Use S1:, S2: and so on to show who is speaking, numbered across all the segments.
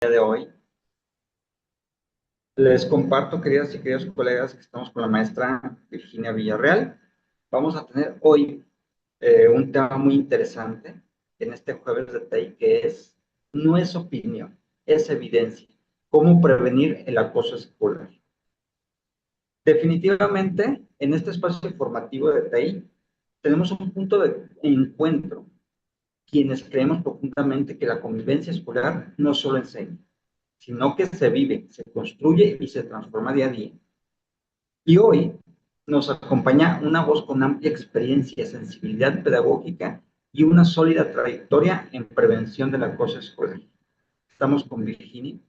S1: de hoy. Les comparto, queridas y queridos colegas, que estamos con la maestra Virginia Villarreal. Vamos a tener hoy un tema muy interesante en este jueves de TEI, que no es opinión, es evidencia. ¿Cómo prevenir el acoso escolar? Definitivamente, en este espacio informativo de TEI, tenemos un punto de encuentro, quienes creemos profundamente que la convivencia escolar no solo enseña, sino que se vive, se construye y se transforma día a día. Y hoy nos acompaña una voz con amplia experiencia, sensibilidad pedagógica y una sólida trayectoria en prevención del acoso escolar. Estamos con Virginia.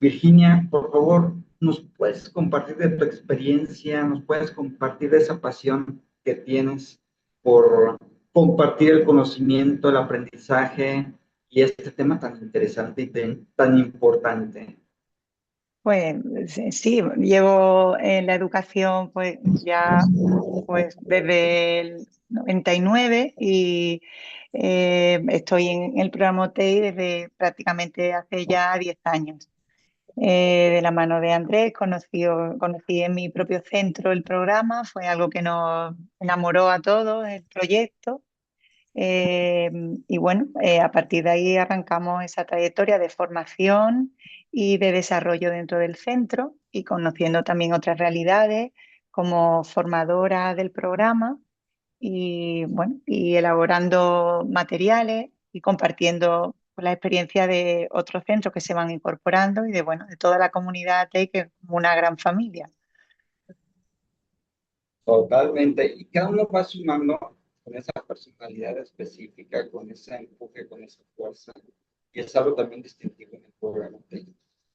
S1: Virginia, por favor, ¿nos puedes compartir de tu experiencia? ¿Nos puedes compartir de esa pasión que tienes por compartir el conocimiento, el aprendizaje y este tema tan interesante y tan importante?
S2: Pues sí, llevo en la educación pues ya pues desde el 99 y estoy en el programa OTEI desde prácticamente hace ya 10 años. De la mano de Andrés conocí en mi propio centro el programa, fue algo que nos enamoró a todos, el proyecto. Eh, y bueno, a partir de ahí arrancamos esa trayectoria de formación y de desarrollo dentro del centro y conociendo también otras realidades como formadora del programa y bueno, y elaborando materiales y compartiendo pues, la experiencia de otros centros que se van incorporando y de bueno, de toda la comunidad TEI, que es como una gran familia.
S1: Totalmente. Y cada uno va sumando con esa personalidad específica, con ese empuje, con esa fuerza. Y es algo también distintivo en el programa.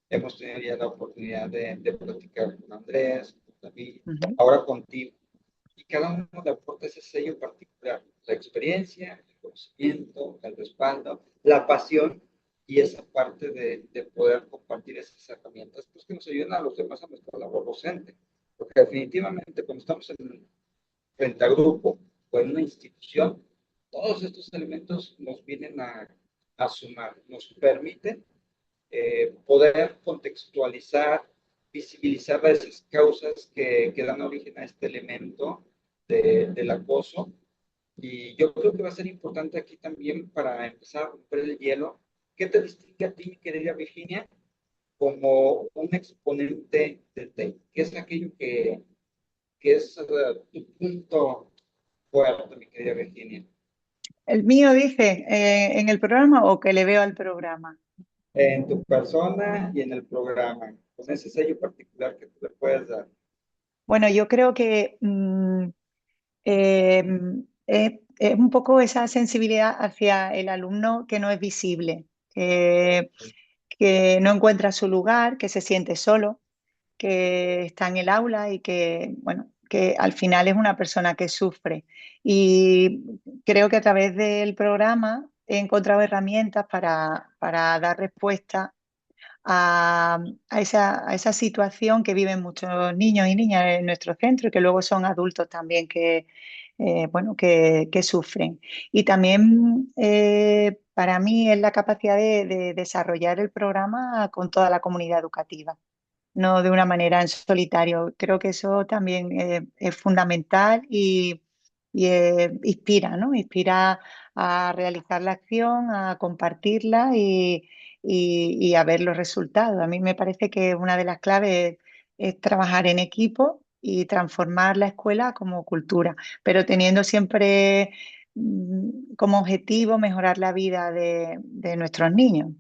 S1: Hemos tenido ya la oportunidad de platicar con Andrés, con David,
S2: Ujú.
S1: ahora contigo. Y cada uno le aporta ese sello particular, la experiencia, el conocimiento, el respaldo, la pasión y esa parte de poder compartir esas herramientas pues, que nos ayudan a los demás a nuestra labor docente. Porque definitivamente cuando estamos frente a grupo o en una institución, todos estos elementos nos vienen a sumar, nos permiten poder contextualizar, visibilizar esas causas que dan origen a este elemento del acoso. Y yo creo que va a ser importante aquí también para empezar a romper el hielo. ¿Qué te distingue a ti, mi querida Virginia, como un exponente del TEI? ¿Qué es aquello que es tu punto fuerte, mi querida Virginia?
S2: El mío dice en el programa o que le veo al programa.
S1: En tu persona y en el programa, con ese sello particular que tú le puedes dar.
S2: Bueno, yo creo que eh, es un poco esa sensibilidad hacia el alumno que no es visible, que no encuentra su lugar, que se siente solo, que está en el aula y que, bueno, que al final es una persona que sufre. Y creo que a través del programa he encontrado herramientas para dar respuesta a, a esa situación que viven muchos niños y niñas en nuestro centro y que luego son adultos también bueno, que sufren. Y también para mí es la capacidad de desarrollar el programa con toda la comunidad educativa, no de una manera en solitario. Creo que eso también es fundamental y inspira, ¿no? Inspira a realizar la acción, a compartirla y a ver los resultados. A mí me parece que una de las claves es trabajar en equipo y transformar la escuela como cultura, pero teniendo siempre como objetivo mejorar la vida de nuestros niños.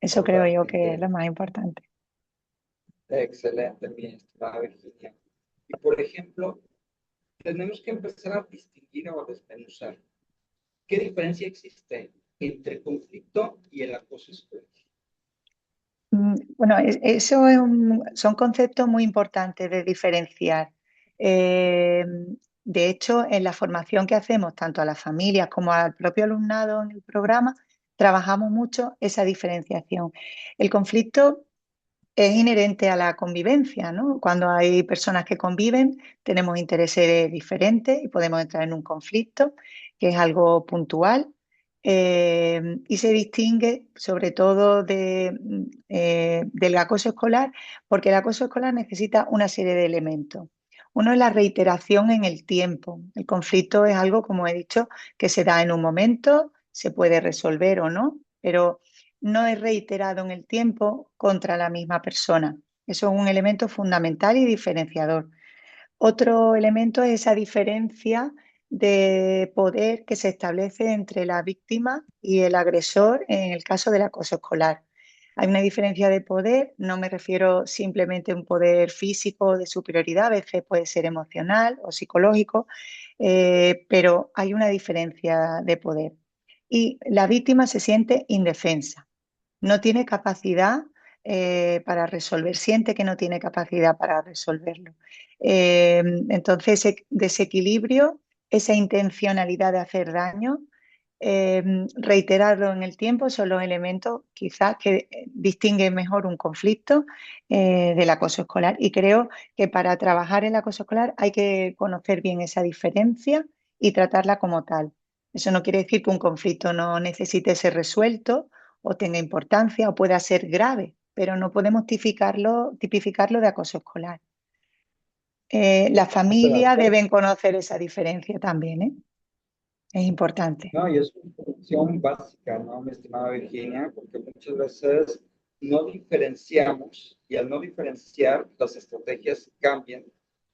S2: Eso creo yo que es
S1: Totalmente.
S2: lo más importante.
S1: Excelente, mi estimada Virginia. Y por ejemplo, tenemos que empezar a distinguir o a desmenuzar qué diferencia existe entre el conflicto y el acoso escolar.
S2: Bueno, eso son conceptos muy importantes de diferenciar. Eh, de hecho, en la formación que hacemos tanto a las familias como al propio alumnado en el programa, trabajamos mucho esa diferenciación. El conflicto es inherente a la convivencia, ¿no? Cuando hay personas que conviven, tenemos intereses diferentes y podemos entrar en un conflicto, que es algo puntual. Y se distingue sobre todo del acoso escolar, porque el acoso escolar necesita una serie de elementos. Uno es la reiteración en el tiempo. El conflicto es algo, como he dicho, que se da en un momento, se puede resolver o no, pero no es reiterado en el tiempo contra la misma persona. Eso es un elemento fundamental y diferenciador. Otro elemento es esa diferencia de poder que se establece entre la víctima y el agresor en el caso del acoso escolar. Hay una diferencia de poder, no me refiero simplemente a un poder físico de superioridad, a veces puede ser emocional o psicológico, pero hay una diferencia de poder. Y la víctima se siente indefensa, no tiene capacidad para resolver, siente que no tiene capacidad para resolverlo. Entonces, ese desequilibrio, esa intencionalidad de hacer daño, reiterarlo en el tiempo son los elementos quizás que distinguen mejor un conflicto del acoso escolar. Y creo que para trabajar el acoso escolar hay que conocer bien esa diferencia y tratarla como tal. Eso no quiere decir que un conflicto no necesite ser resuelto o tenga importancia o pueda ser grave, pero no podemos tipificarlo de acoso escolar. Las
S1: Totalmente de
S2: familias
S1: acuerdo.
S2: deben conocer esa diferencia también, ¿eh? Es importante.
S1: No, y es una función básica, ¿no, mi estimada Virginia? Porque muchas veces no diferenciamos y al no diferenciar, las estrategias cambian,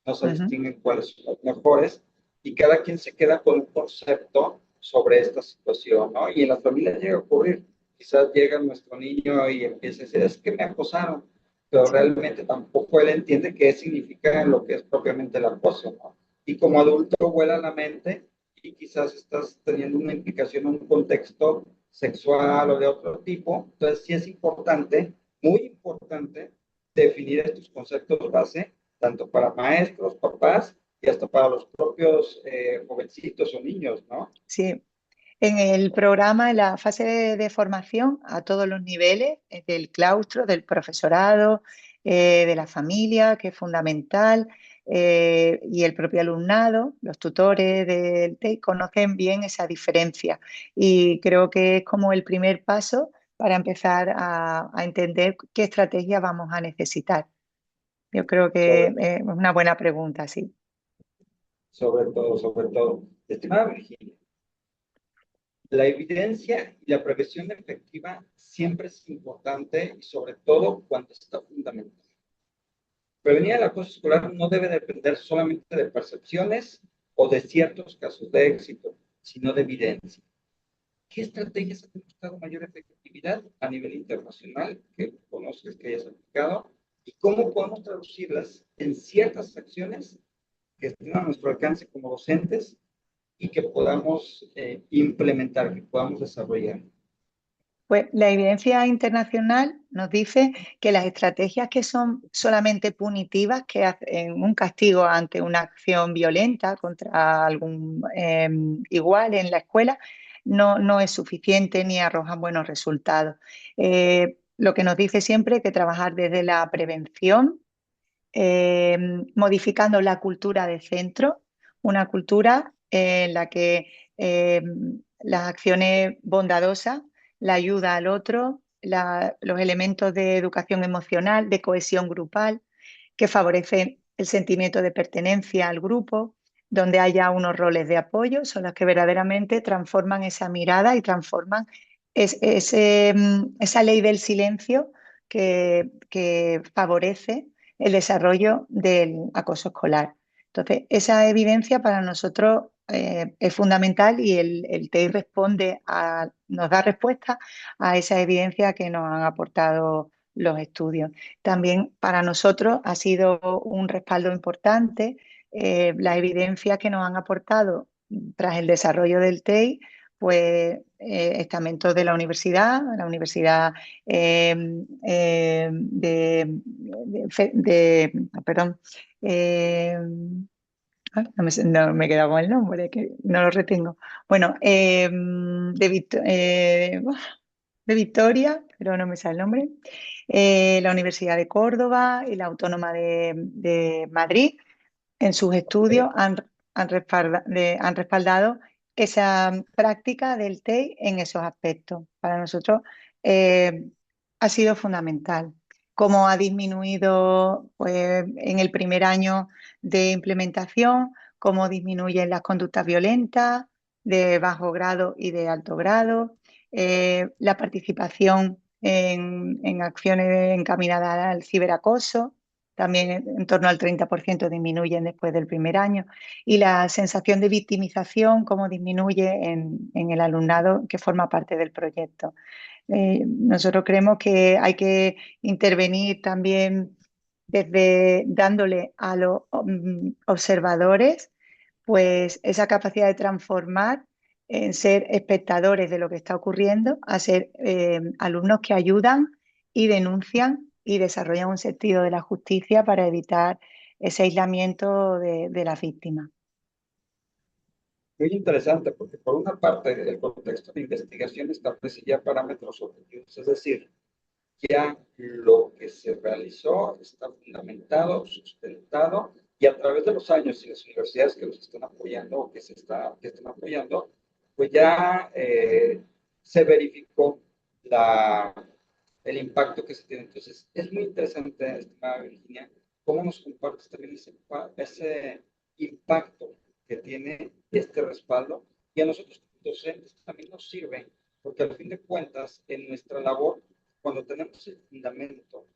S1: no se
S2: Ujú.
S1: distinguen cuáles son las mejores y cada quien se queda con un concepto sobre esta situación, ¿no? Y en las familias llega a ocurrir. Quizás llega nuestro niño y empieza a decir, es que me acosaron, pero
S2: Sí,
S1: realmente tampoco él entiende qué significa lo que es propiamente el acoso, ¿no? Y como adulto vuela la mente y quizás estás teniendo una implicación en un contexto sexual o de otro tipo. Entonces, sí es importante, muy importante, definir estos conceptos base, tanto para maestros, papás y hasta para los propios jovencitos o niños, ¿no?
S2: sí. En el programa, en la fase de formación a todos los niveles, del claustro, del profesorado, de la familia, que es fundamental, y el propio alumnado, los tutores del TEI, conocen bien esa diferencia. Y creo que es como el primer paso para empezar a entender qué estrategia vamos a necesitar. Yo creo que
S1: Sobre,
S2: es una buena pregunta, sí.
S1: sobre todo, sobre todo. Estimada Virginia, la evidencia y la prevención efectiva siempre es importante y sobre todo cuando está fundamentada. Prevenir el acoso escolar no debe depender solamente de percepciones o de ciertos casos de éxito, sino de evidencia. ¿Qué estrategias han demostrado mayor efectividad a nivel internacional que conozcas que hayas aplicado? ¿Y cómo podemos traducirlas en ciertas acciones que estén a nuestro alcance como docentes y que podamos implementar, que podamos desarrollar?
S2: Pues la evidencia internacional nos dice que las estrategias que son solamente punitivas, que hacen un castigo ante una acción violenta contra algún igual en la escuela, no es suficiente ni arrojan buenos resultados. Lo que nos dice siempre es que trabajar desde la prevención, eh, modificando la cultura de centro, una cultura en la que las acciones bondadosas, la ayuda al otro, los elementos de educación emocional, de cohesión grupal, que favorecen el sentimiento de pertenencia al grupo, donde haya unos roles de apoyo, son los que verdaderamente transforman esa mirada y transforman esa ley del silencio que favorece el desarrollo del acoso escolar. Entonces, esa evidencia para nosotros es fundamental y el TEI nos da respuesta a esa evidencia que nos han aportado los estudios. También para nosotros ha sido un respaldo importante la evidencia que nos han aportado tras el desarrollo del TEI, pues estamentos de la Universidad eh, perdón, eh, no me he quedado con el nombre, que no lo retengo. Bueno, de Victoria, pero no me sale el nombre, la Universidad de Córdoba y la Autónoma de Madrid, en sus estudios han respaldado esa práctica del TEI en esos aspectos. Para nosotros eh, ha sido fundamental. Cómo ha disminuido pues, en el primer año de implementación, cómo disminuyen las conductas violentas de bajo grado y de alto grado, la participación en acciones encaminadas al ciberacoso, también en torno al 30% disminuyen después del primer año, y la sensación de victimización, cómo disminuye en el alumnado que forma parte del proyecto. Nosotros creemos que hay que intervenir también desde dándole a los observadores pues esa capacidad de transformar en ser espectadores de lo que está ocurriendo a ser alumnos que ayudan y denuncian y desarrollan un sentido de la justicia para evitar ese aislamiento de las víctimas.
S1: Muy interesante, porque por una parte el contexto de investigación establece ya parámetros objetivos, es decir, ya lo que se realizó está fundamentado, sustentado, y a través de los años y las universidades que los están apoyando o que están apoyando, pues ya se verificó el impacto que se tiene. Entonces, es muy interesante, estimada Virginia, cómo nos compartes también ese impacto que tiene este respaldo, y a nosotros docentes también nos sirve, porque al fin de cuentas, en nuestra labor, cuando tenemos el fundamento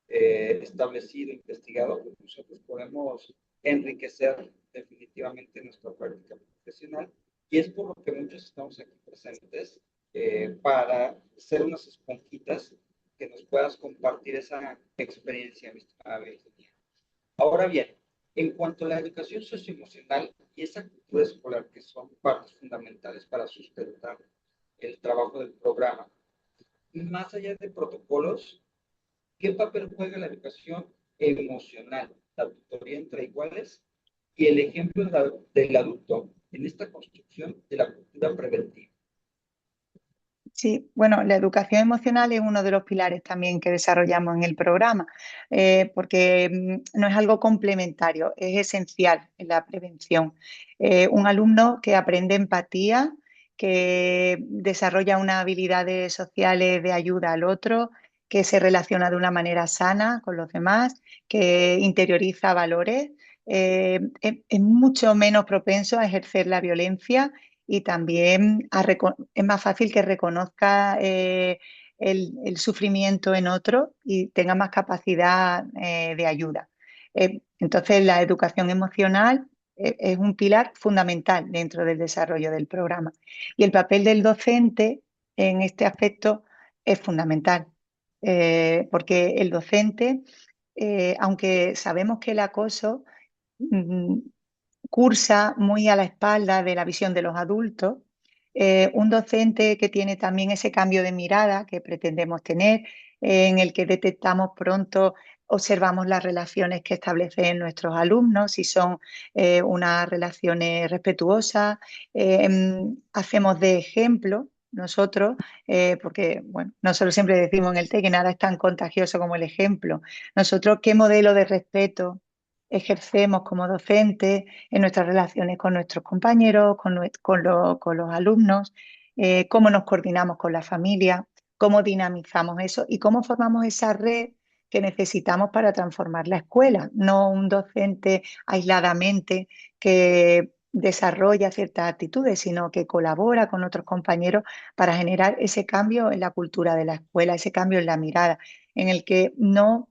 S1: establecido, investigado, pues nosotros podemos enriquecer definitivamente nuestra práctica profesional, y es por lo que muchos estamos aquí presentes para ser unas esponjitas que nos puedas compartir esa experiencia, mi estimada Virginia. Ahora bien, en cuanto a la educación socioemocional y esa cultura escolar, que son partes fundamentales para sustentar el trabajo del programa, más allá de protocolos, ¿qué papel juega la educación emocional, la tutoría entre iguales y el ejemplo del adulto en esta construcción de la cultura preventiva?
S2: Sí, bueno, la educación emocional es uno de los pilares también que desarrollamos en el programa, porque no es algo complementario, es esencial en la prevención. Un alumno que aprende empatía, que desarrolla unas habilidades sociales de ayuda al otro, que se relaciona de una manera sana con los demás, que interioriza valores, es mucho menos propenso a ejercer la violencia y también es más fácil que reconozca el sufrimiento en otro y tenga más capacidad de ayuda. Entonces, la educación emocional es un pilar fundamental dentro del desarrollo del programa. Y el papel del docente en este aspecto es fundamental, porque el docente, aunque sabemos que el acoso mm, cursa muy a la espalda de la visión de los adultos. Un docente que tiene también ese cambio de mirada que pretendemos tener, en el que detectamos pronto, observamos las relaciones que establecen nuestros alumnos, si son unas relaciones respetuosas, hacemos de ejemplo. Nosotros, porque bueno, nosotros siempre decimos en el TEC que nada es tan contagioso como el ejemplo. Nosotros, ¿qué modelo de respeto ejercemos como docentes en nuestras relaciones con nuestros compañeros, con los alumnos, cómo nos coordinamos con la familia, cómo dinamizamos eso y cómo formamos esa red que necesitamos para transformar la escuela, no un docente aisladamente que desarrolla ciertas actitudes, sino que colabora con otros compañeros para generar ese cambio en la cultura de la escuela, ese cambio en la mirada, en el que no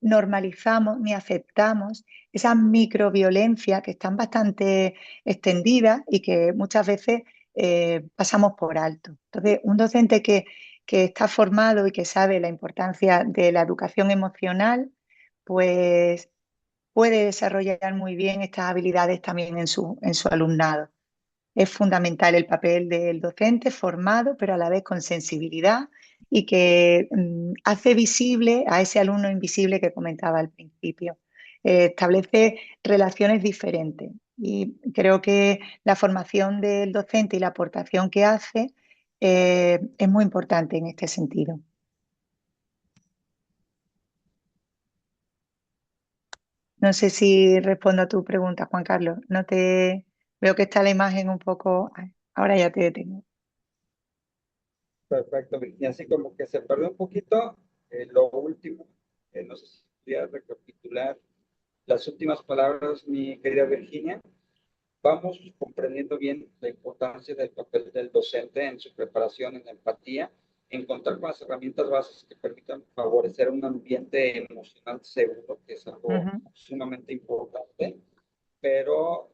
S2: normalizamos ni aceptamos esas microviolencias que están bastante extendidas y que muchas veces pasamos por alto. Entonces, un docente que está formado y que sabe la importancia de la educación emocional, pues puede desarrollar muy bien estas habilidades también en su alumnado. Es fundamental el papel del docente formado, pero a la vez con sensibilidad y que hace visible a ese alumno invisible que comentaba al principio. Establece relaciones diferentes y creo que la formación del docente y la aportación que hace es muy importante en este sentido. No sé si respondo a tu pregunta, Juan Carlos. No te veo que está la imagen un poco ahora ya te detengo.
S1: Perfecto, Virginia. Así como que se perdió un poquito lo último. No sé si podría recapitular las últimas palabras, mi querida Virginia. Vamos comprendiendo bien la importancia del papel del docente en su preparación, en la empatía, en contar con las herramientas básicas que permitan favorecer un ambiente emocional seguro, que es algo
S2: Ujú.
S1: sumamente importante. Pero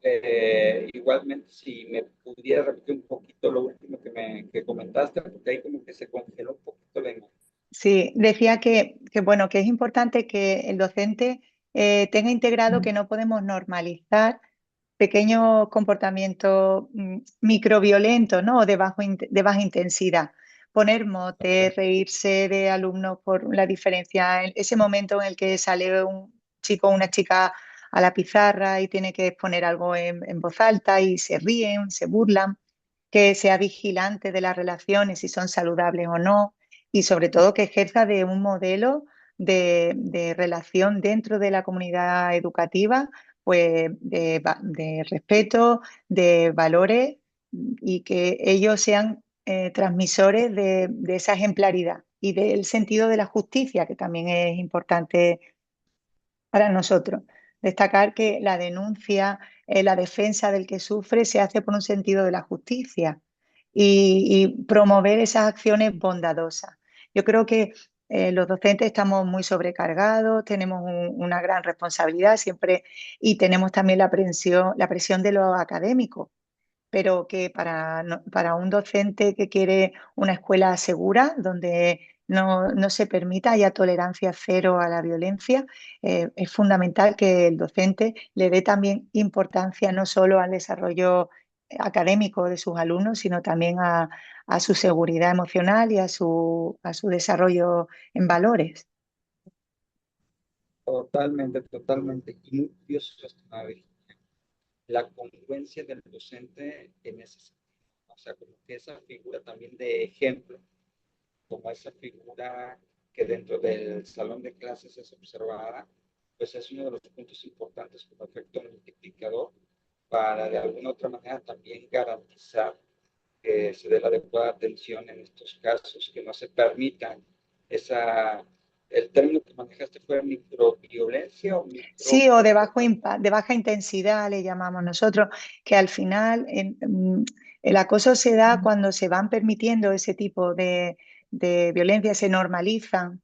S1: igualmente, si me pudiera repetir un poquito lo último que comentaste, porque ahí como que se congeló un poquito la imagen.
S2: Sí, decía bueno, que es importante que el docente tenga integrado que no podemos normalizar pequeños comportamientos microviolentos, ¿no? O de baja intensidad. Poner motes, reírse de alumnos por la diferencia, en ese momento en el que sale un chico o una chica a la pizarra y tiene que exponer algo en voz alta y se ríen, se burlan, que sea vigilante de las relaciones, si son saludables o no, y sobre todo que ejerza de un modelo de relación dentro de la comunidad educativa, pues de respeto, de valores y que ellos sean transmisores de esa ejemplaridad y del sentido de la justicia, que también es importante para nosotros. Destacar que la denuncia, la defensa del que sufre se hace por un sentido de la justicia y promover esas acciones bondadosas. Yo creo que los docentes estamos muy sobrecargados, tenemos una gran responsabilidad siempre y tenemos también la presión de los académicos, pero que para un docente que quiere una escuela segura, donde no se permita, haya tolerancia cero a la violencia, es fundamental que el docente le dé también importancia no solo al desarrollo académico de sus alumnos, sino también a su seguridad emocional y a su desarrollo en valores.
S1: Totalmente, totalmente. Y muy curioso, estimada Virginia, la congruencia del docente en ese sentido. O sea, como que esa figura también de ejemplo, como esa figura que dentro del salón de clases es observada, pues es uno de los puntos importantes como efecto multiplicador para de alguna otra manera también garantizar que se dé la adecuada atención en estos casos, que no se permita esa, el término que manejaste fue microviolencia o
S2: Sí,
S1: micro...
S2: o de baja intensidad le llamamos nosotros, que al final el acoso se da cuando se van permitiendo ese tipo de violencia, se normalizan,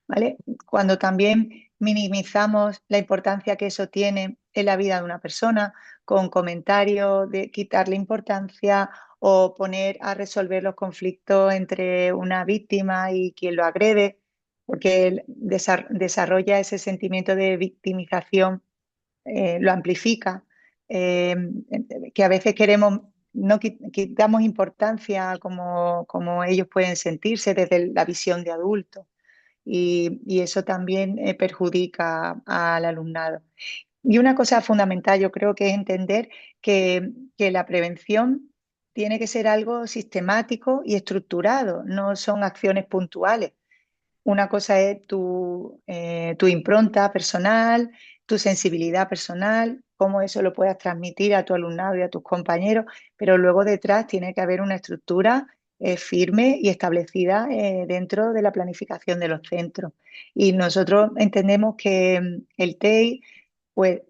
S2: ¿vale? Cuando también minimizamos la importancia que eso tiene en la vida de una persona, con comentarios de quitarle importancia o poner a resolver los conflictos entre una víctima y quien lo agrede, porque él desarrolla ese sentimiento de victimización, lo amplifica, eh, que a veces queremos, no quitamos importancia como ellos pueden sentirse desde la visión de adulto y eso también perjudica al alumnado. Y una cosa fundamental, yo creo que es entender que la prevención tiene que ser algo sistemático y estructurado, no son acciones puntuales. Una cosa es tu impronta personal, tu sensibilidad personal, cómo eso lo puedas transmitir a tu alumnado y a tus compañeros, pero luego detrás tiene que haber una estructura firme y establecida dentro de la planificación de los centros. Y nosotros entendemos que el TEI pues,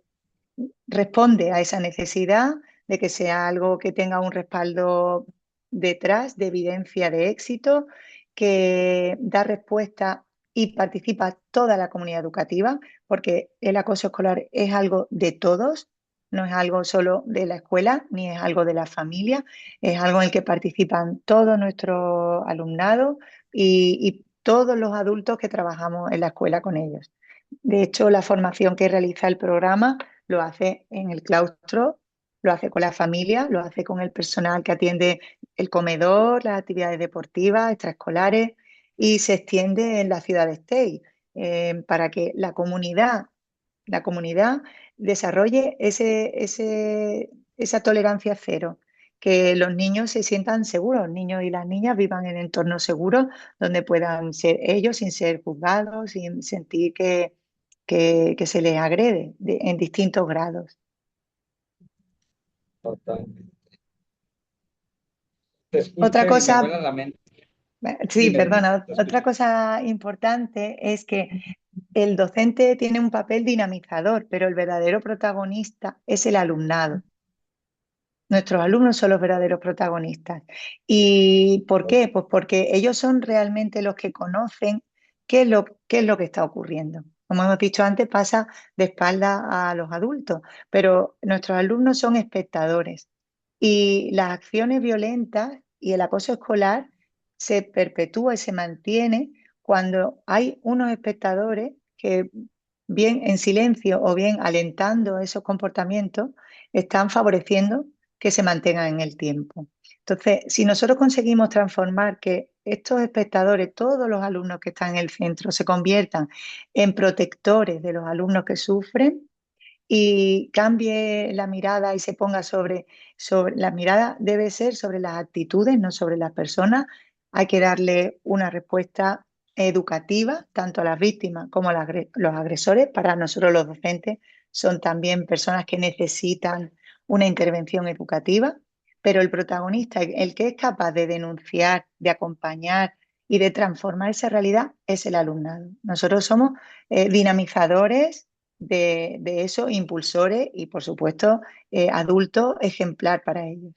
S2: responde a esa necesidad de que sea algo que tenga un respaldo detrás de evidencia de éxito, que da respuesta y participa toda la comunidad educativa, porque el acoso escolar es algo de todos, no es algo solo de la escuela ni es algo de la familia, es algo en el que participan todo nuestro alumnado y todos los adultos que trabajamos en la escuela con ellos. De hecho, la formación que realiza el programa lo hace en el claustro, lo hace con la familia, lo hace con el personal que atiende el comedor, las actividades deportivas, extraescolares y se extiende en la ciudad de Estey para que la comunidad desarrolle esa tolerancia cero, que los niños se sientan seguros, los niños y las niñas vivan en entornos seguros donde puedan ser ellos sin ser juzgados, sin sentir que se les agrede en distintos grados.
S1: Totalmente. Te
S2: Otra
S1: escucho y me
S2: cosa,
S1: vuela la mente.
S2: sí,
S1: Dime,
S2: perdona,
S1: te
S2: otra
S1: escucho.
S2: cosa importante es que el docente tiene un papel dinamizador, pero el verdadero protagonista es el alumnado. Nuestros alumnos son los verdaderos protagonistas. ¿Y por qué? Pues porque ellos son realmente los que conocen qué es lo que está ocurriendo. Como hemos dicho antes, pasa de espaldas a los adultos, pero nuestros alumnos son espectadores y las acciones violentas y el acoso escolar se perpetúa y se mantiene cuando hay unos espectadores que, bien en silencio o bien alentando esos comportamientos, están favoreciendo que se mantengan en el tiempo. Entonces, si nosotros conseguimos transformar que estos espectadores, todos los alumnos que están en el centro, se conviertan en protectores de los alumnos que sufren y cambie la mirada y se ponga sobre la mirada debe ser sobre las actitudes, no sobre las personas, hay que darle una respuesta educativa tanto a las víctimas como a los agresores. Para nosotros los docentes son también personas que necesitan una intervención educativa, pero el protagonista, el que es capaz de denunciar, de acompañar y de transformar esa realidad es el alumnado. Nosotros somos dinamizadores de eso, impulsores y, por supuesto, adultos ejemplar para ellos.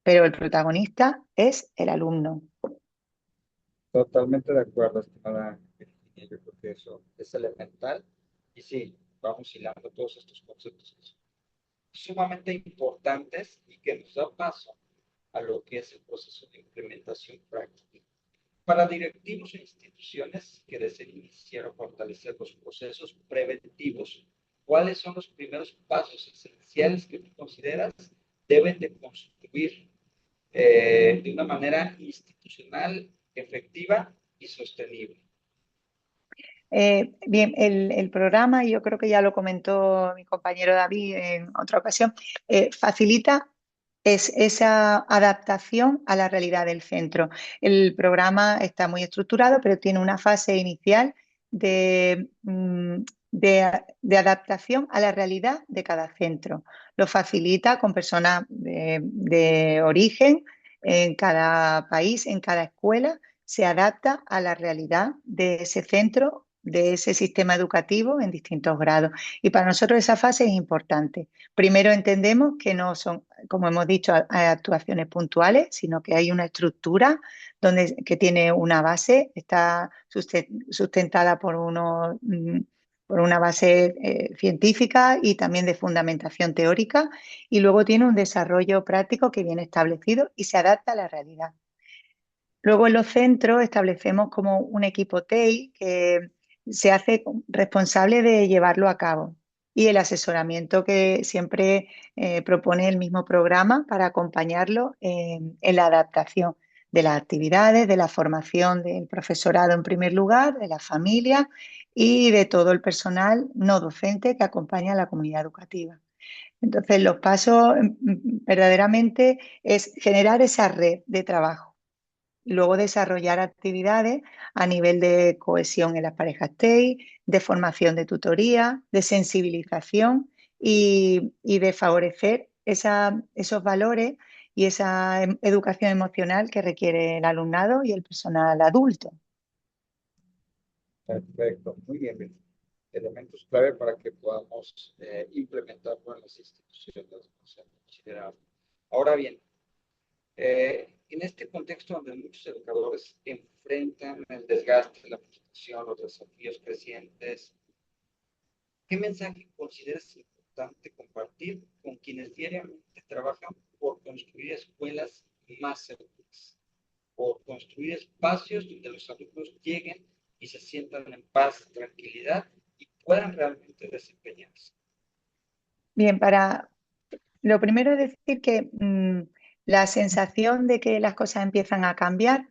S2: Pero el protagonista es el alumno.
S1: Totalmente de acuerdo, estimada Virginia. Yo creo que eso es elemental. Y sí, vamos hilando todos estos conceptos que son sumamente importantes y que nos da paso a lo que es el proceso de implementación práctica. Para directivos e instituciones que deseen iniciar o fortalecer los procesos preventivos, ¿cuáles son los primeros pasos esenciales que tú consideras deben de construir de una manera institucional, efectiva y sostenible?
S2: Bien, el programa, y yo creo que ya lo comentó mi compañero David en otra ocasión, facilita esa adaptación a la realidad del centro. El programa está muy estructurado, pero tiene una fase inicial de, de adaptación a la realidad de cada centro. Lo facilita con personas de origen en cada país, en cada escuela se adapta a la realidad de ese centro, de ese sistema educativo en distintos grados. Y para nosotros esa fase es importante. Primero entendemos que no son, como hemos dicho, actuaciones puntuales, sino que hay una estructura que tiene una base, está sustentada por por una base científica y también de fundamentación teórica, y luego tiene un desarrollo práctico que viene establecido y se adapta a la realidad. Luego en los centros establecemos como un equipo TEI que se hace responsable de llevarlo a cabo y el asesoramiento que siempre propone el mismo programa para acompañarlo en la adaptación de las actividades, de la formación del profesorado en primer lugar, de la familia y de todo el personal no docente que acompaña a la comunidad educativa. Entonces, los pasos verdaderamente es generar esa red de trabajo y luego desarrollar actividades a nivel de cohesión en las parejas TEI, de formación de tutoría, de sensibilización y de favorecer esos valores y esa educación emocional que requiere el alumnado y el personal adulto.
S1: Perfecto, muy bien. Elementos clave para que podamos implementarlo en las instituciones. Considerables. Ahora bien, en este contexto donde muchos educadores enfrentan el desgaste, la frustración, los desafíos crecientes, ¿qué mensaje consideras importante compartir con quienes diariamente trabajan por construir escuelas más seguras, por construir espacios donde los alumnos lleguen y se sientan en paz, tranquilidad y puedan realmente desempeñarse?
S2: Bien, lo primero es decir que la sensación de que las cosas empiezan a cambiar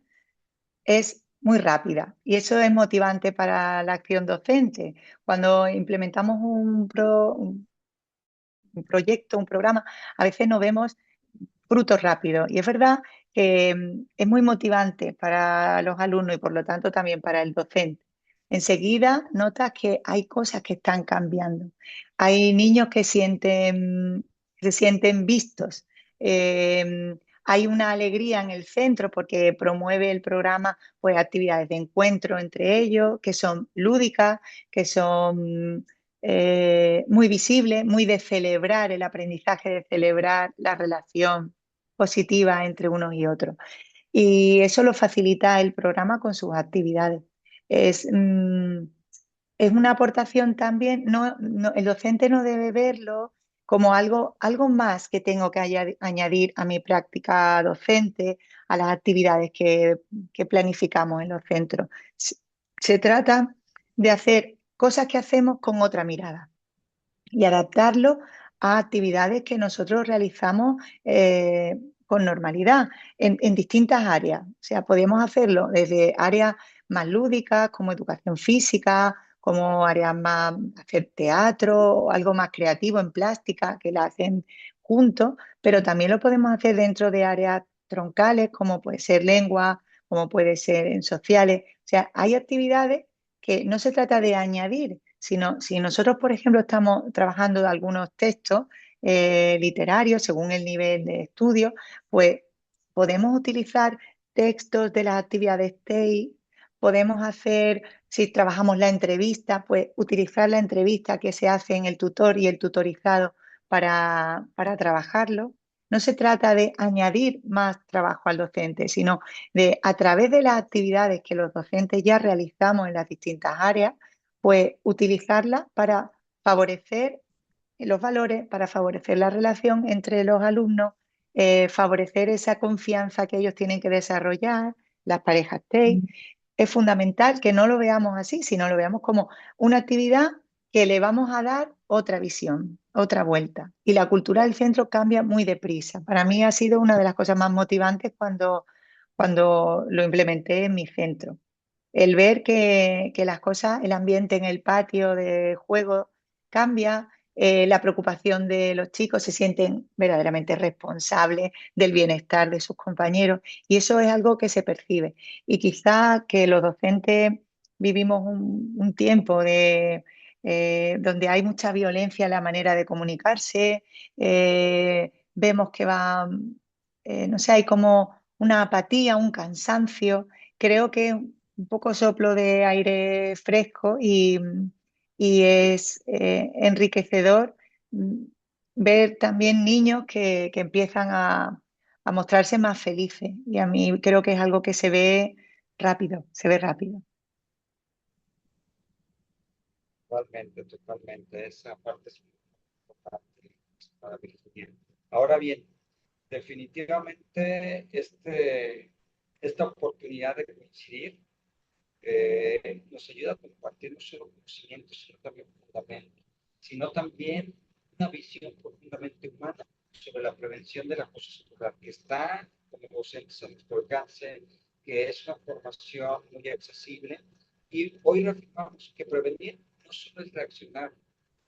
S2: es muy rápida y eso es motivante para la acción docente. Cuando implementamos un proyecto, un programa, a veces no vemos frutos rápidos y es verdad que es muy motivante para los alumnos y por lo tanto también para el docente. Enseguida notas que hay cosas que están cambiando. Hay niños que se sienten vistos. hay una alegría en el centro porque promueve el programa pues, actividades de encuentro entre ellos, que son lúdicas, que son muy visibles, muy de celebrar el aprendizaje, de celebrar la relación positiva entre unos y otros. Y eso lo facilita el programa con sus actividades. Es, mm, es una aportación también, el docente no debe verlo como algo más que tengo que añadir a mi práctica docente, a las actividades que planificamos en los centros. Se, se trata de hacer cosas que hacemos con otra mirada y adaptarlo a actividades que nosotros realizamos con normalidad en distintas áreas. O sea, podemos hacerlo desde áreas más lúdicas como educación física, como áreas más hacer teatro o algo más creativo en plástica que la hacen juntos, pero también lo podemos hacer dentro de áreas troncales como puede ser lengua, como puede ser en sociales. O sea, hay actividades que no se trata de añadir, sino si nosotros, por ejemplo, estamos trabajando de algunos textos literarios según el nivel de estudio, pues podemos utilizar textos de las actividades TEI, podemos hacer, si trabajamos la entrevista, pues utilizar la entrevista que se hace en el tutor y el tutorizado para trabajarlo. No se trata de añadir más trabajo al docente, sino de, a través de las actividades que los docentes ya realizamos en las distintas áreas, pues utilizarlas para favorecer los valores, para favorecer la relación entre los alumnos, favorecer esa confianza que ellos tienen que desarrollar, las parejas TEI. Es fundamental que no lo veamos así, sino lo veamos como una actividad que le vamos a dar otra visión, otra vuelta. Y la cultura del centro cambia muy deprisa. Para mí ha sido una de las cosas más motivantes cuando lo implementé en mi centro. El ver que las cosas, el ambiente en el patio de juego cambia, la preocupación de los chicos, se sienten verdaderamente responsables del bienestar de sus compañeros y eso es algo que se percibe. Y quizá que los docentes vivimos un tiempo donde hay mucha violencia en la manera de comunicarse, vemos que va, no sé, hay como una apatía, un cansancio. Creo que un poco soplo de aire fresco y es enriquecedor mm, ver también niños que empiezan a mostrarse más felices. Y a mí creo que es algo que se ve rápido.
S1: Totalmente, totalmente. Esa parte es muy importante para Virginia. Ahora bien, definitivamente esta oportunidad de coincidir nos ayuda a compartir no solo conocimientos, sino también fundamentos, sino también una visión profundamente humana sobre la prevención del acoso escolar, que está como docentes a nuestro alcance, que es una formación muy accesible. Y hoy reafirmamos que prevenir no solo es reaccionar,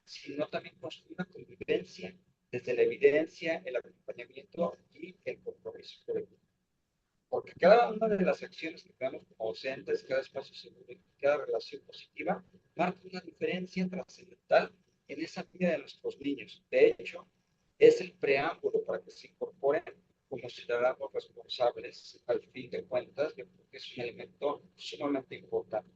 S1: sino también construir una convivencia desde la evidencia, el acompañamiento y el compromiso colectivo. Porque cada una de las acciones que tenemos como docentes, cada espacio seguro y cada relación positiva, marca una diferencia trascendental en esa vida de nuestros niños. De hecho, es el preámbulo para que se incorporen como ciudadanos responsables al fin de cuentas. Yo creo que es un elemento sumamente importante.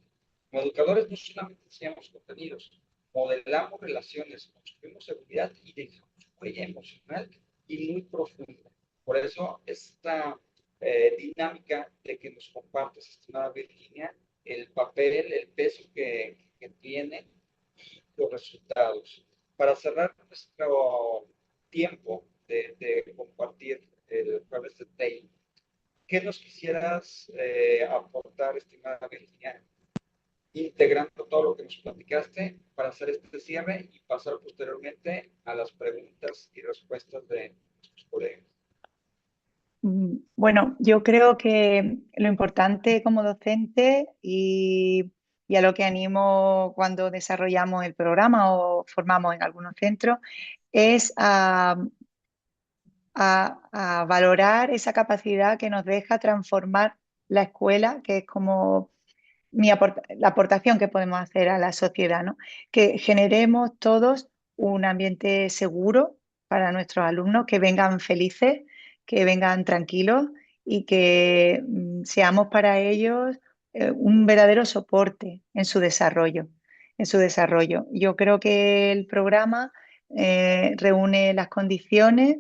S1: Como educadores no solamente enseñamos contenidos, modelamos relaciones, construimos seguridad y dejamos huella emocional y muy profunda. Por eso esta dinámica de que nos compartes, estimada Virginia, el papel, el peso que tiene y los resultados. Para cerrar nuestro tiempo de compartir el jueves de TEI, ¿qué nos quisieras aportar, estimada Virginia, integrando todo lo que nos platicaste para hacer este cierre y pasar posteriormente a las preguntas y respuestas de nuestros colegas?
S2: Bueno, yo creo que lo importante como docente y a lo que animo cuando desarrollamos el programa o formamos en algunos centros es a valorar esa capacidad que nos deja transformar la escuela, que es como la aportación que podemos hacer a la sociedad, ¿no? Que generemos todos un ambiente seguro para nuestros alumnos, que vengan felices, que vengan tranquilos y que seamos para ellos un verdadero soporte en su desarrollo, en su desarrollo. Yo creo que el programa reúne las condiciones,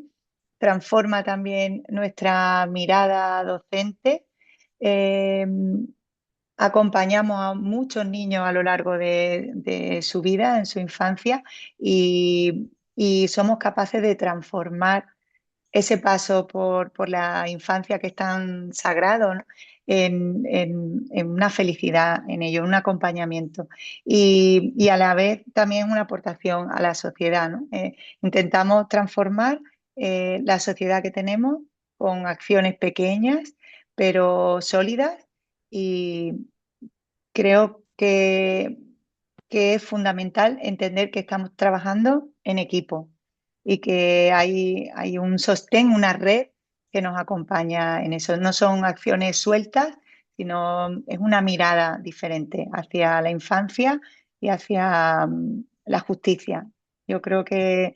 S2: transforma también nuestra mirada docente. eh, Acompañamos a muchos niños a lo largo de su vida, en su infancia, y somos capaces de transformar ese paso por la infancia que es tan sagrado, ¿no? En una felicidad en ello, un acompañamiento. Y a la vez también una aportación a la sociedad, ¿no? Intentamos transformar la sociedad que tenemos con acciones pequeñas, pero sólidas, y creo que es fundamental entender que estamos trabajando en equipo y que hay un sostén, una red que nos acompaña en eso. No son acciones sueltas, sino es una mirada diferente hacia la infancia y hacia la justicia. Yo creo que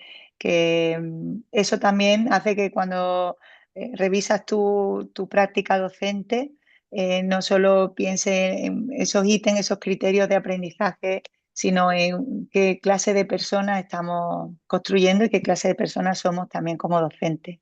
S2: eso también hace que cuando revisas tu práctica docente, no solo piense en esos ítems, esos criterios de aprendizaje, sino en qué clase de personas estamos construyendo y qué clase de personas somos también como docentes.